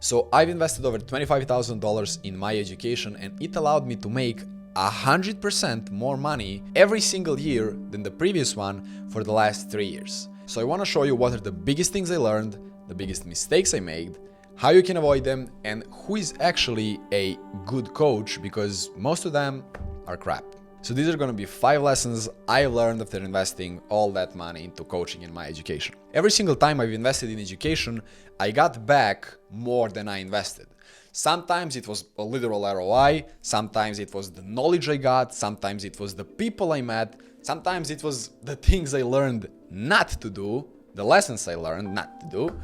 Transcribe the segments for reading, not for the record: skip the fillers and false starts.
So I've invested over $25,000 in my education, and it allowed me to make 100% more money every single year than the previous one for the last 3 years. So I want to show you what are the biggest things I learned, the biggest mistakes I made, how you can avoid them, and who is actually a good coach, because most of them are crap. So these are going to be 5 lessons I learned after investing all that money into coaching and my education. Every single time I've invested in education, I got back more than I invested. Sometimes it was a literal ROI, sometimes it was the knowledge I got, sometimes it was the people I met, sometimes it was the things I learned not to do, the lessons I learned not to do.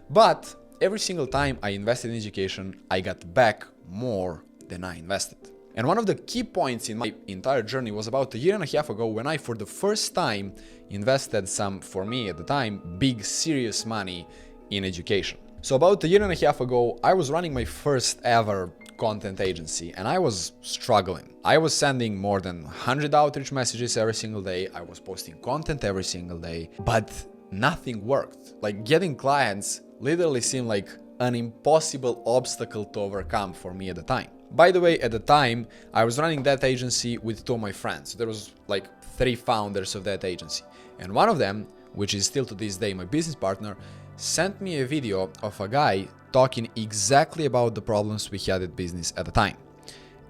But every single time I invested in education, I got back more than I invested. And one of the key points in my entire journey was about 1.5 years ago, when I, for the first time, invested some, for me at the time, big serious money in education. So about 1.5 years ago, I was running my first ever content agency, and I was struggling. I was sending more than 100 outreach messages every single day. I was posting content every single day, but nothing worked. Like, getting clients literally seemed like an impossible obstacle to overcome for me at the time. By the way, at the time, I was running that agency with 2 of my friends. There was like 3 founders of that agency. And one of them, which is still to this day my business partner, sent me a video of a guy talking exactly about the problems we had at business at the time.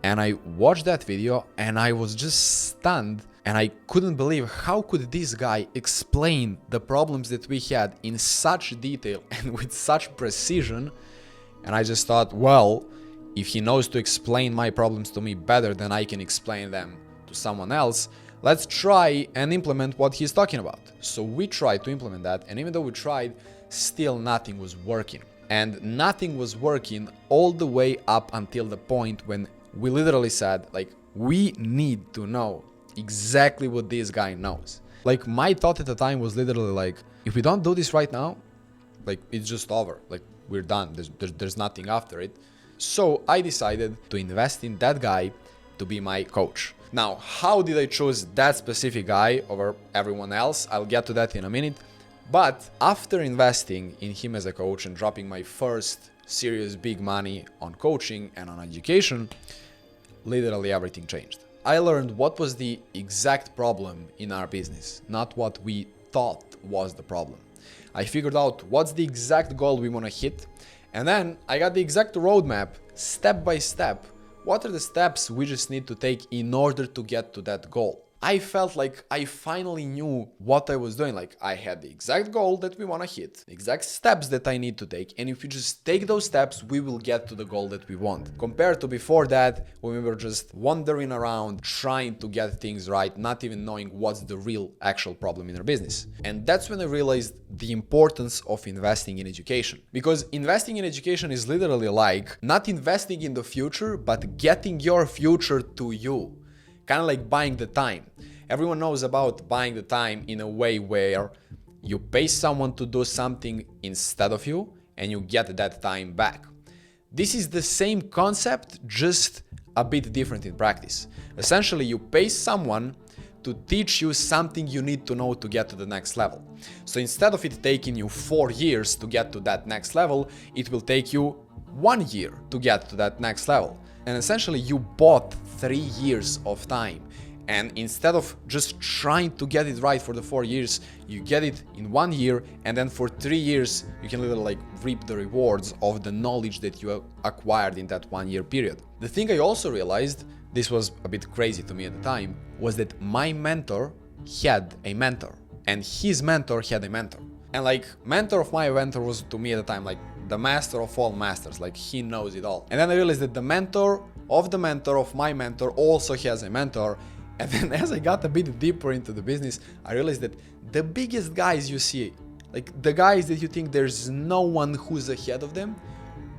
And I watched that video and I was just stunned, and I couldn't believe how could this guy explain the problems that we had in such detail and with such precision. And I just thought, well, if he knows to explain my problems to me better than I can explain them to someone else, let's try and implement what he's talking about. So we tried to implement that, and even though we tried, still nothing was working. And nothing was working all the way up until the point when we literally said, like, we need to know exactly what this guy knows. Like, my thought at the time was literally like, if we don't do this right now, like, it's just over. Like, we're done. There's nothing after it. So I decided to invest in that guy to be my coach. Now, how did I choose that specific guy over everyone else? I'll get to that in a minute. But after investing in him as a coach and dropping my first serious big money on coaching and on education, literally everything changed. I learned what was the exact problem in our business, not what we thought was the problem. I figured out what's the exact goal we want to hit, and then I got the exact roadmap, step by step. What are the steps we just need to take in order to get to that goal? I felt like I finally knew what I was doing. Like, I had the exact goal that we want to hit, the exact steps that I need to take, and if we just take those steps, we will get to the goal that we want. Compared to before that, when we were just wandering around trying to get things right, not even knowing what's the real actual problem in our business. And that's when I realized the importance of investing in education. Because investing in education is literally like not investing in the future, but getting your future to you. Kind of like buying the time. Everyone knows about buying the time in a way where you pay someone to do something instead of you and you get that time back. This is the same concept, just a bit different in practice. Essentially, you pay someone to teach you something you need to know to get to the next level. So instead of it taking you 4 years to get to that next level, it will take you 1 year to get to that next level. And essentially you bought 3 years of time. And instead of just trying to get it right for the 4 years, you get it in 1 year, and then for 3 years you can literally like reap the rewards of the knowledge that you acquired in that 1 year period. The thing I also realized, this was a bit crazy to me at the time, was that my mentor had a mentor, and his mentor had a mentor. And like, mentor of my mentor was to me at the time like the master of all masters, like he knows it all. And then I realized that the mentor of my mentor also has a mentor. And then as I got a bit deeper into the business, I realized that the biggest guys you see, like the guys that you think there's no one who's ahead of them,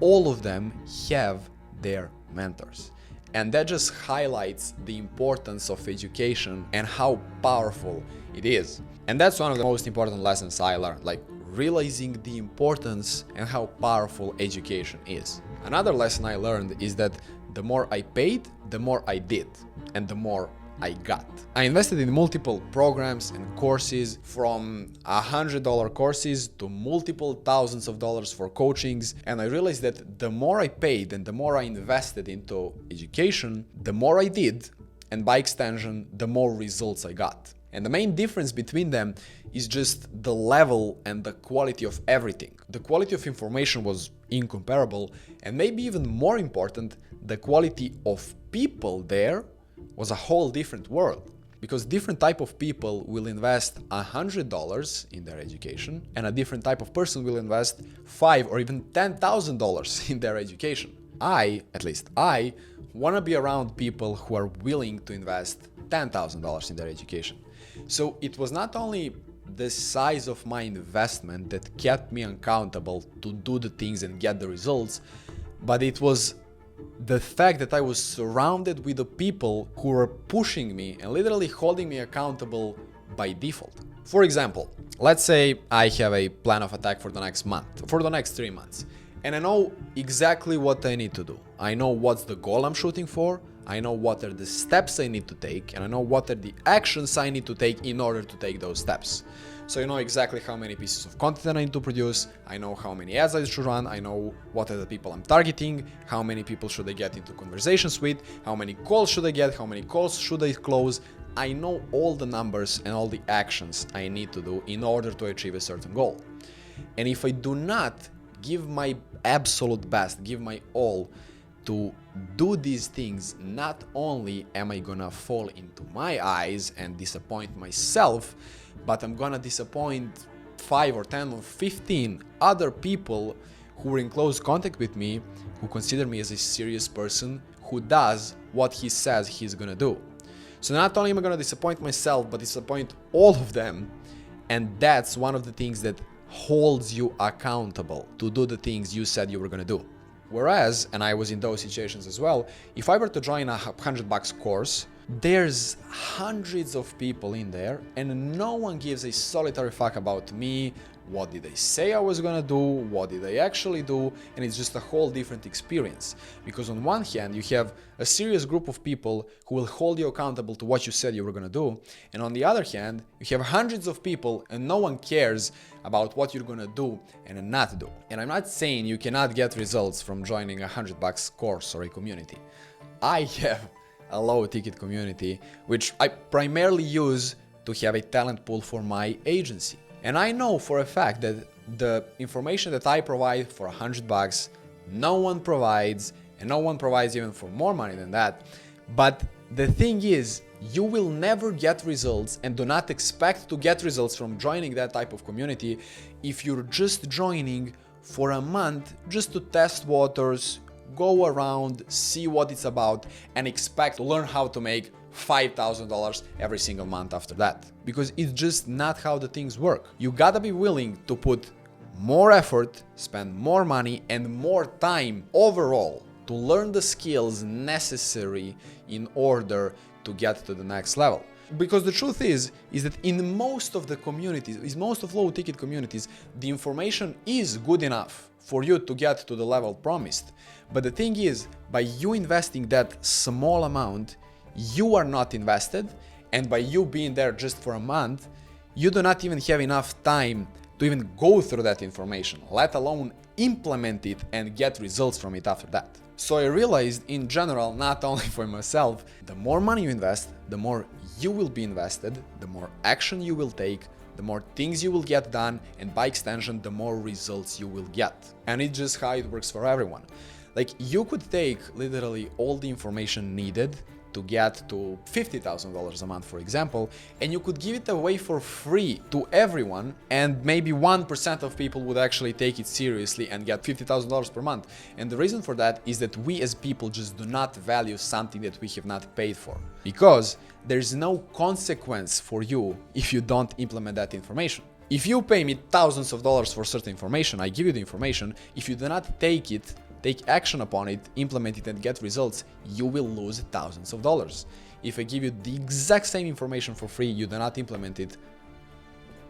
all of them have their mentors. And that just highlights the importance of education and how powerful it is. And that's one of the most important lessons I learned, like realizing the importance and how powerful education is. Another lesson I learned is that the more I paid, the more I did, and the more I got. I invested in multiple programs and courses, from $100 courses to multiple thousands of dollars for coachings, and I realized that the more I paid and the more I invested into education, the more I did, and by extension, the more results I got. And the main difference between them is just the level and the quality of everything. The quality of information was incomparable, and maybe even more important, the quality of people there was a whole different world. Because different type of people will invest $100 in their education, and a different type of person will invest $5,000 or even $10,000 in their education. At least I, want to be around people who are willing to invest $10,000 in their education. So it was not only the size of my investment that kept me accountable to do the things and get the results, but it was the fact that I was surrounded with the people who were pushing me and literally holding me accountable by default. For example, let's say I have a plan of attack for the next month, for the next 3 months, and I know exactly what I need to do. I know what's the goal I'm shooting for, I know what are the steps I need to take, and I know what are the actions I need to take in order to take those steps. So I know exactly how many pieces of content I need to produce, I know how many ads I should run, I know what are the people I'm targeting, how many people should I get into conversations with, how many calls should I get, how many calls should I close. I know all the numbers and all the actions I need to do in order to achieve a certain goal. And if I do not give my absolute best, give my all to do these things, not only am I gonna fall into my eyes and disappoint myself, but I'm gonna disappoint 5 or 10 or 15 other people who are in close contact with me, who consider me as a serious person who does what he says he's gonna do. So not only am I gonna disappoint myself, but disappoint all of them, and that's one of the things that holds you accountable to do the things you said you were gonna do. Whereas, and I was in those situations as well, if I were to join a $100 course, there's hundreds of people in there and no one gives a solitary fuck about me, what did I say I was gonna do, what did I actually do, and it's just a whole different experience. Because on one hand, you have a serious group of people who will hold you accountable to what you said you were gonna do, and on the other hand, you have hundreds of people and no one cares about what you're gonna do and not do. And I'm not saying you cannot get results from joining a $100 course or a community. I have a low ticket community, which I primarily use to have a talent pool for my agency. And I know for a fact that the information that I provide for $100, no one provides, and no one provides even for more money than that. But the thing is, you will never get results and do not expect to get results from joining that type of community if you're just joining for a month just to test waters, go around, see what it's about, and expect to learn how to make $5,000 every single month after that. Because it's just not how the things work. You gotta be willing to put more effort, spend more money and more time overall to learn the skills necessary in order to get to the next level. Because the truth is that in most of the communities, in most of low ticket communities, the information is good enough for you to get to the level promised. But the thing is, by you investing that small amount, you are not invested, and by you being there just for a month, you do not even have enough time to even go through that information, let alone implement it and get results from it after that. So I realized in general, not only for myself, the more money you invest, the more you will be invested, the more action you will take, the more things you will get done, and by extension, the more results you will get. And it's just how it works for everyone. Like, you could take literally all the information needed to get to $50,000 a month, for example, and you could give it away for free to everyone, and maybe 1% of people would actually take it seriously and get $50,000 per month. And the reason for that is that we as people just do not value something that we have not paid for, because there's no consequence for you if you don't implement that information. If you pay me thousands of dollars for certain information, I give you the information. If you do not take it, take action upon it, implement it and get results, you will lose thousands of dollars. If I give you the exact same information for free, you do not implement it,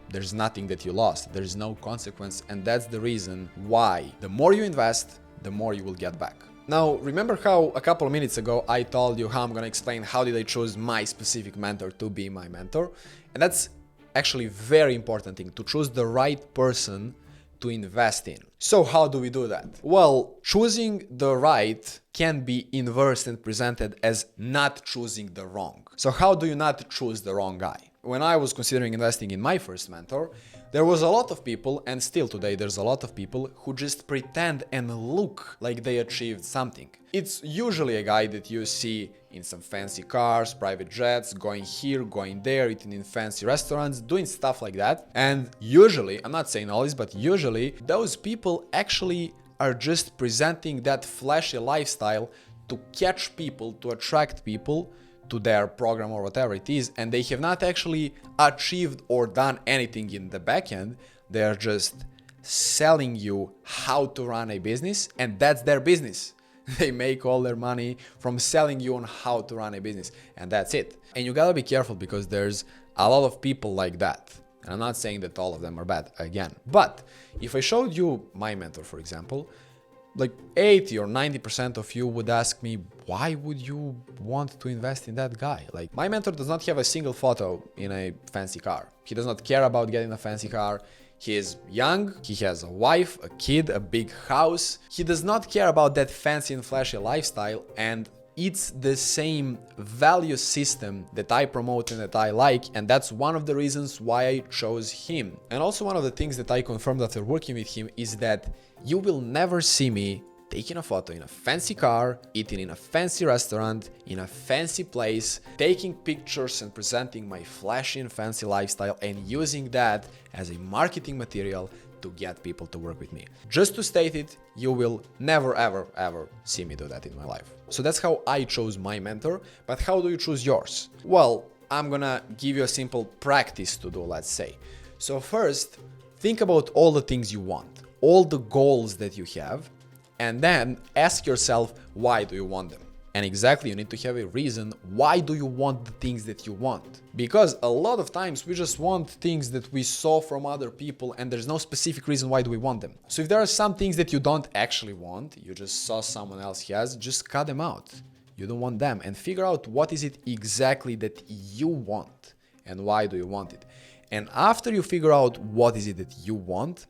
there's nothing that you lost. There's no consequence, and that's the reason why the more you invest, the more you will get back. Now, remember how a couple of minutes ago I told you how I'm gonna explain how did I choose my specific mentor to be my mentor? And that's actually very important thing, to choose the right person to invest in. So how do we do that? Well, choosing the right can be inversed and presented as not choosing the wrong. So how do you not choose the wrong guy? When I was considering investing in my first mentor, there was a lot of people, and still today there's a lot of people, who just pretend and look like they achieved something. It's usually a guy that you see in some fancy cars, private jets, going here, going there, eating in fancy restaurants, doing stuff like that. And usually, I'm not saying always, but usually those people actually are just presenting that flashy lifestyle to catch people, to attract people to their program or whatever it is, and they have not actually achieved or done anything in the back end. They are just selling you how to run a business, and that's their business. They make all their money from selling you on how to run a business, and that's it. And you gotta be careful because there's a lot of people like that. And I'm not saying that all of them are bad, again. But if I showed you my mentor, for example, like 80 or 90% of you would ask me, why would you want to invest in that guy? Like, my mentor does not have a single photo in a fancy car. He does not care about getting a fancy car. He is young, he has a wife, a kid, a big house. He does not care about that fancy and flashy lifestyle, and it's the same value system that I promote and that I like, and that's one of the reasons why I chose him. And also one of the things that I confirmed after working with him is that you will never see me taking a photo in a fancy car, eating in a fancy restaurant, in a fancy place, taking pictures and presenting my flashy and fancy lifestyle and using that as a marketing material to get people to work with me. Just to state it, you will never ever see me do that in my life. So that's how I chose my mentor, but how do you choose yours? Well, I'm gonna give you a simple practice to do, let's say. So first, think about all the things you want, all the goals that you have, and then ask yourself, why do you want them? And exactly, you need to have a reason. Why do you want the things that you want? Because a lot of times we just want things that we saw from other people and there's no specific reason why do we want them. So if there are some things that you don't actually want, you just saw someone else has, just cut them out. You don't want them, and figure out what is it exactly that you want and why do you want it. And after you figure out what is it that you want,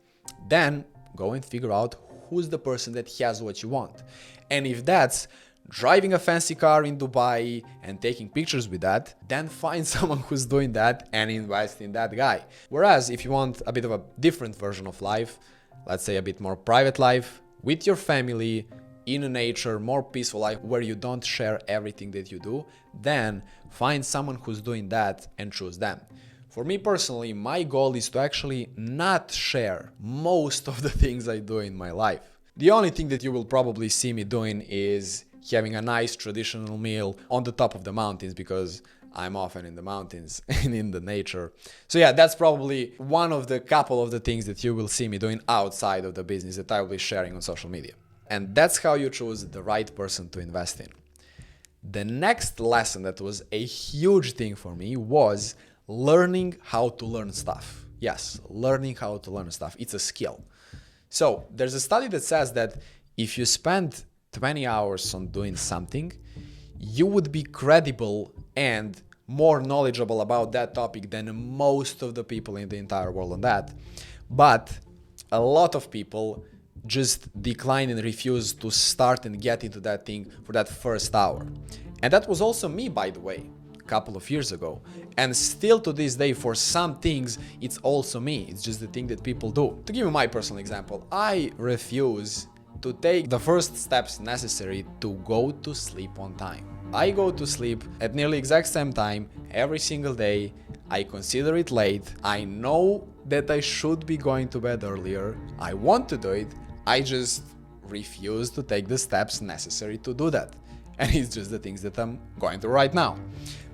then go and figure out who's the person that has what you want. And if that's driving a fancy car in Dubai and taking pictures with that, then find someone who's doing that and invest in that guy. Whereas if you want a bit of a different version of life, let's say a bit more private life, with your family, in nature, more peaceful life where you don't share everything that you do, then find someone who's doing that and choose them. For me personally, my goal is to actually not share most of the things I do in my life. The only thing that you will probably see me doing is having a nice traditional meal on the top of the mountains, because I'm often in the mountains and in the nature. So yeah, that's probably one of the couple of the things that you will see me doing outside of the business that I will be sharing on social media. And that's how you choose the right person to invest in. The next lesson that was a huge thing for me was learning how to learn stuff. Yes, learning how to learn stuff. It's a skill. So there's a study that says that if you spend 20 hours on doing something, you would be credible and more knowledgeable about that topic than most of the people in the entire world on that. But a lot of people just decline and refuse to start and get into that thing for that first hour. And that was also me, by the way, a couple of years ago. And still to this day, for some things, it's also me. It's just the thing that people do. To give you my personal example, I refuse to take the first steps necessary to go to sleep on time. I go to sleep at nearly exact same time every single day. I consider it late. I know that I should be going to bed earlier. I want to do it. I just refuse to take the steps necessary to do that. And it's just the things that I'm going through right now.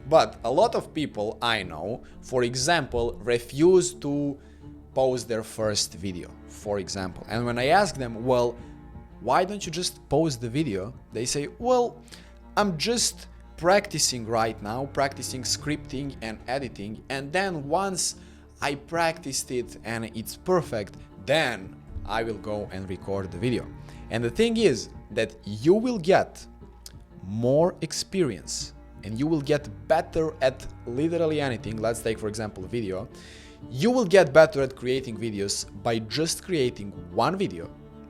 But a lot of people I know, for example, refuse to post their first video, for example. And when I ask them, well, why don't you just post the video? They say, well, I'm just practicing right now, practicing scripting and editing. And then once I practiced it and it's perfect, then I will go and record the video. And the thing is, that you will get more experience and you will get better at literally anything. Let's take, for example, video. You will get better at creating videos by just creating one video,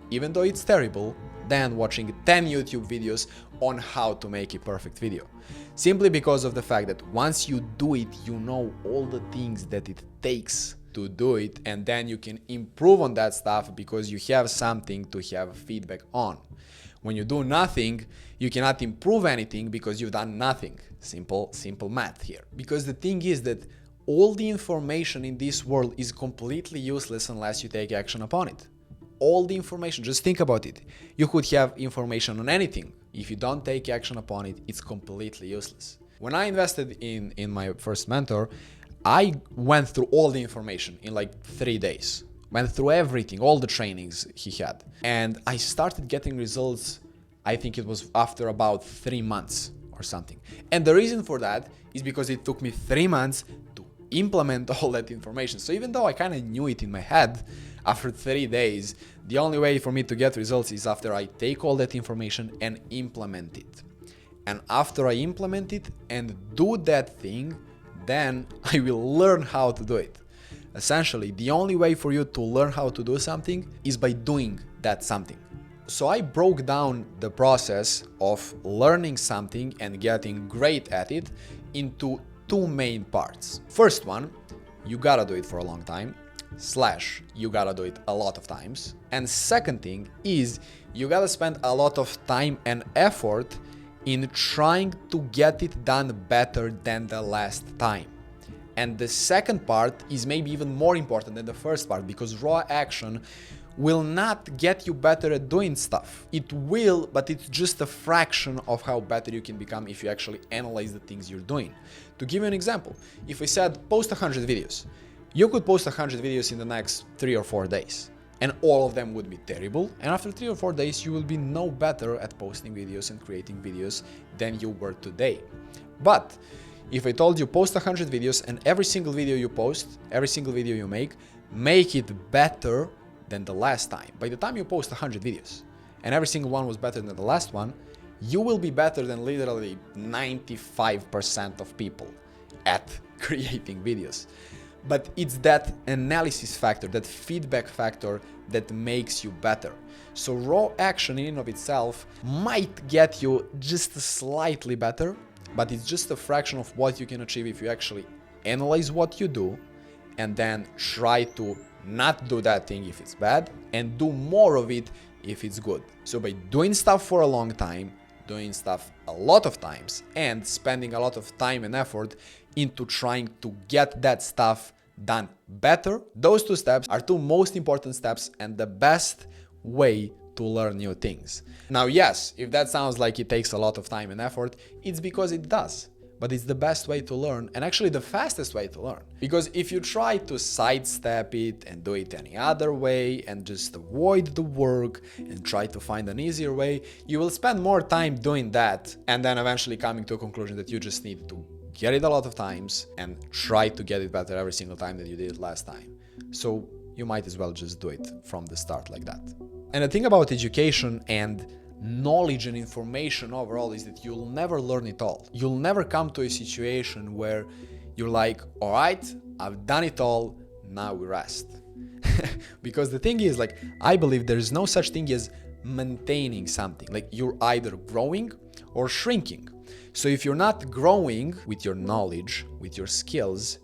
even though it's terrible, than watching 10 YouTube videos on how to make a perfect video. Simply because of the fact that once you do it, you know all the things that it takes to do it, and then you can improve on that stuff because you have something to have feedback on. When you do nothing, you cannot improve anything because you've done nothing. Simple math here. Because the thing is that all the information in this world is completely useless unless you take action upon it. All the information, just think about it. You could have information on anything. If you don't take action upon it, it's completely useless. When I invested in my first mentor, I went through all the information in like 3 days. Went through everything, all the trainings he had. And I started getting results, I think it was after about 3 months or something. And the reason for that is because it took me 3 months to implement all that information. So even though I kind of knew it in my head, after 3 days, the only way for me to get results is after I take all that information and implement it. And after I implement it and do that thing, then I will learn how to do it. Essentially, the only way for you to learn how to do something is by doing that something. So I broke down the process of learning something and getting great at it into 2 main parts. First one, you gotta do it for a long time, / you gotta do it a lot of times. And second thing is you gotta spend a lot of time and effort in trying to get it done better than the last time. And the second part is maybe even more important than the first part, because raw action will not get you better at doing stuff. It will, but it's just a fraction of how better you can become if you actually analyze the things you're doing. To give you an example, if we said post 100 videos, you could post 100 videos in the next 3 or 4 days, and all of them would be terrible. And after 3 or 4 days, you will be no better at posting videos and creating videos than you were today. But if I told you post 100 videos and every single video you post, every single video you make it better than the last time. By the time you post 100 videos and every single one was better than the last one, you will be better than literally 95% of people at creating videos. But it's that analysis factor, that feedback factor that makes you better. So raw action in and of itself might get you just slightly better, but it's just a fraction of what you can achieve if you actually analyze what you do and then try to not do that thing if it's bad and do more of it if it's good. So by doing stuff for a long time, doing stuff a lot of times, and spending a lot of time and effort into trying to get that stuff done better, those 2 steps are 2 most important steps and the best way to learn new things. Now, yes, if that sounds like it takes a lot of time and effort, it's because it does. But it's the best way to learn, and actually the fastest way to learn. Because if you try to sidestep it and do it any other way and just avoid the work and try to find an easier way, you will spend more time doing that and then eventually coming to a conclusion that you just need to get it a lot of times and try to get it better every single time that you did it last time. So you might as well just do it from the start like that. And the thing about education and knowledge and information overall is that you'll never learn it all. You'll never come to a situation where you're like, all right, I've done it all, now we rest. Because the thing is, like, I believe there's no such thing as maintaining something. Like, you're either growing or shrinking. So if you're not growing with your knowledge, with your skills,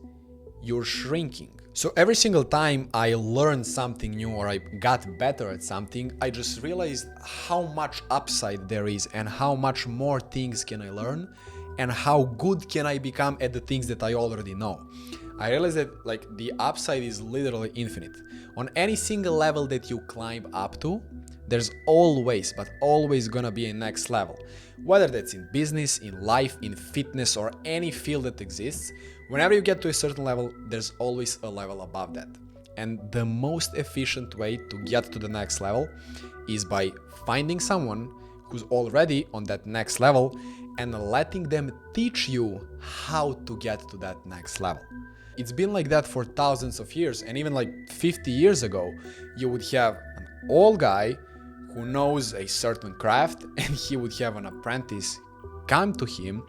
you're shrinking. So every single time I learned something new or I got better at something, I just realized how much upside there is and how much more things can I learn and how good can I become at the things that I already know. I realized that like the upside is literally infinite. On any single level that you climb up to, there's always gonna be a next level. Whether that's in business, in life, in fitness, or any field that exists, whenever you get to a certain level, there's always a level above that. And the most efficient way to get to the next level is by finding someone who's already on that next level and letting them teach you how to get to that next level. It's been like that for thousands of years, and even like 50 years ago, you would have an old guy who knows a certain craft, and he would have an apprentice come to him,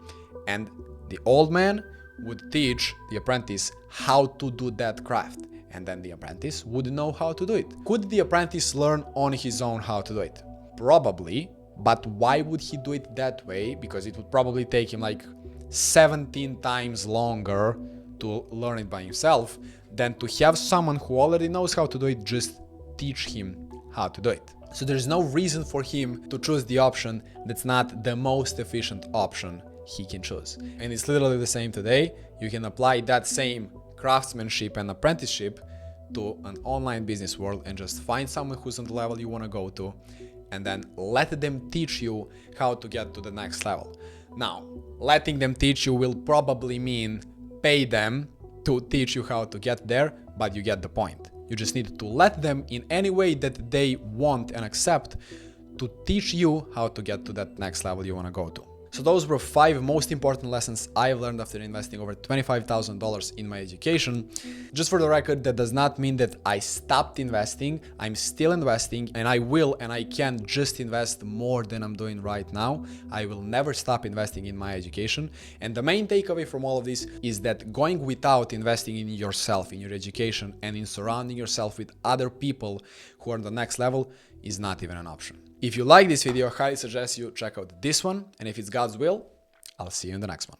and the old man would teach the apprentice how to do that craft, and then the apprentice would know how to do it. Could the apprentice learn on his own how to do it? Probably, but why would he do it that way? Because it would probably take him like 17 times longer to learn it by himself than to have someone who already knows how to do it just teach him how to do it. So there's no reason for him to choose the option that's not the most efficient option he can choose. And it's literally the same today. You can apply that same craftsmanship and apprenticeship to an online business world and just find someone who's on the level you want to go to, and then let them teach you how to get to the next level. Now, letting them teach you will probably mean pay them to teach you how to get there, but you get the point. You just need to let them in any way that they want and accept to teach you how to get to that next level you want to go to. So those were 5 most important lessons I've learned after investing over $25,000 in my education. Just for the record, that does not mean that I stopped investing. I'm still investing, and I will and I can just invest more than I'm doing right now. I will never stop investing in my education. And the main takeaway from all of this is that going without investing in yourself, in your education, and in surrounding yourself with other people who are on the next level is not even an option. If you like this video, I highly suggest you check out this one, and if it's God's will, I'll see you in the next one.